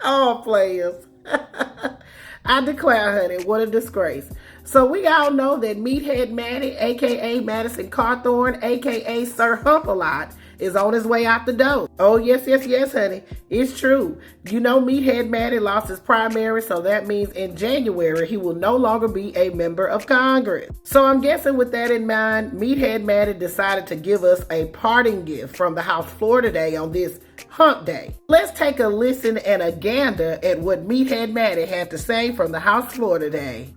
Oh, players. I declare, honey, what a disgrace. So we all know that Meathead Maddie, aka Madison Cawthorn, aka Sir Hump-a-Lot, is on his way out the door. Oh, yes, yes, yes, honey. It's true. You know Meathead Maddie lost his primary, so that means in January he will no longer be a member of Congress. So I'm guessing with that in mind, Meathead Maddie decided to give us a parting gift from the House floor today on this Hump Day. Let's take a listen and a gander at what Meathead Maddie had to say from the House floor today.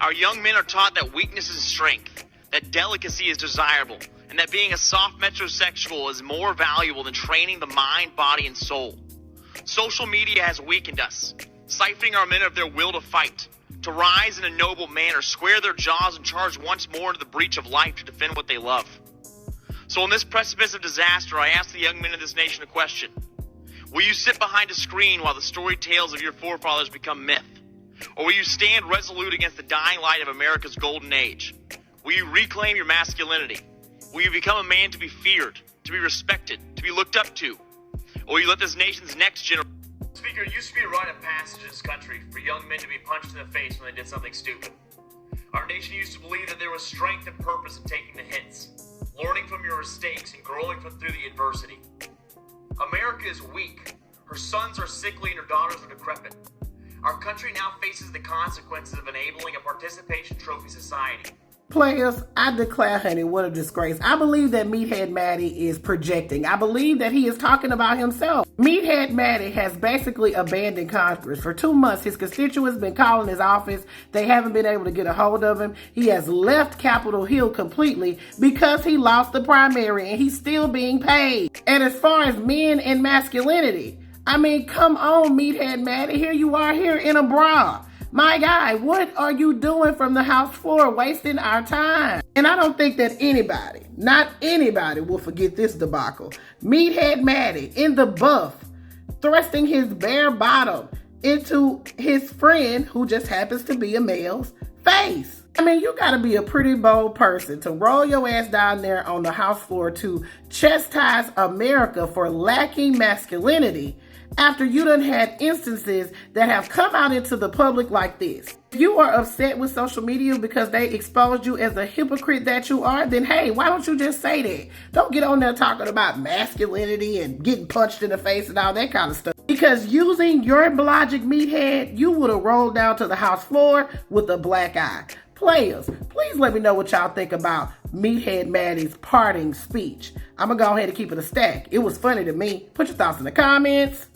Our young men are taught that weakness is strength, that delicacy is desirable, and that being a soft metrosexual is more valuable than training the mind, body, and soul. Social media has weakened us, siphoning our men of their will to fight, to rise in a noble manner, square their jaws, and charge once more into the breach of life to defend what they love. So on this precipice of disaster, I ask the young men of this nation a question. Will you sit behind a screen while the storied tales of your forefathers become myth? Or will you stand resolute against the dying light of America's golden age? Will you reclaim your masculinity? Will you become a man to be feared, to be respected, to be looked up to? Or will you let this nation's next generation... Speaker, it used to be a rite of passage in this country for young men to be punched in the face when they did something stupid. Our nation used to believe that there was strength and purpose in taking the hits, learning from your mistakes and growing through the adversity. America is weak. Her sons are sickly and her daughters are decrepit. Our country now faces the consequences of enabling a participation trophy society. Players, I declare, honey, what a disgrace. I believe that Meathead Maddie is projecting. I believe that he is talking about himself. Meathead Maddie has basically abandoned Congress. For 2 months, his constituents been calling his office. They haven't been able to get a hold of him. He has left Capitol Hill completely because he lost the primary and he's still being paid. And as far as men and masculinity, I mean, come on, Meathead Maddie. Here you are here in a bra. My guy, what are you doing from the House floor, wasting our time? And I don't think that anybody, not anybody, will forget this debacle. Meathead Maddie in the buff, thrusting his bare bottom into his friend, who just happens to be a male's, face. I mean, you gotta be a pretty bold person to roll your ass down there on the House floor to chastise America for lacking masculinity after you done had instances that have come out into the public like this. If you are upset with social media because they exposed you as a hypocrite that you are, then hey, why don't you just say that? Don't get on there talking about masculinity and getting punched in the face and all that kind of stuff. Because using your logic, Meathead, you would have rolled down to the House floor with a black eye. Players, please let me know what y'all think about Meathead Maddie's parting speech. I'm going to go ahead and keep it a stack. It was funny to me. Put your thoughts in the comments.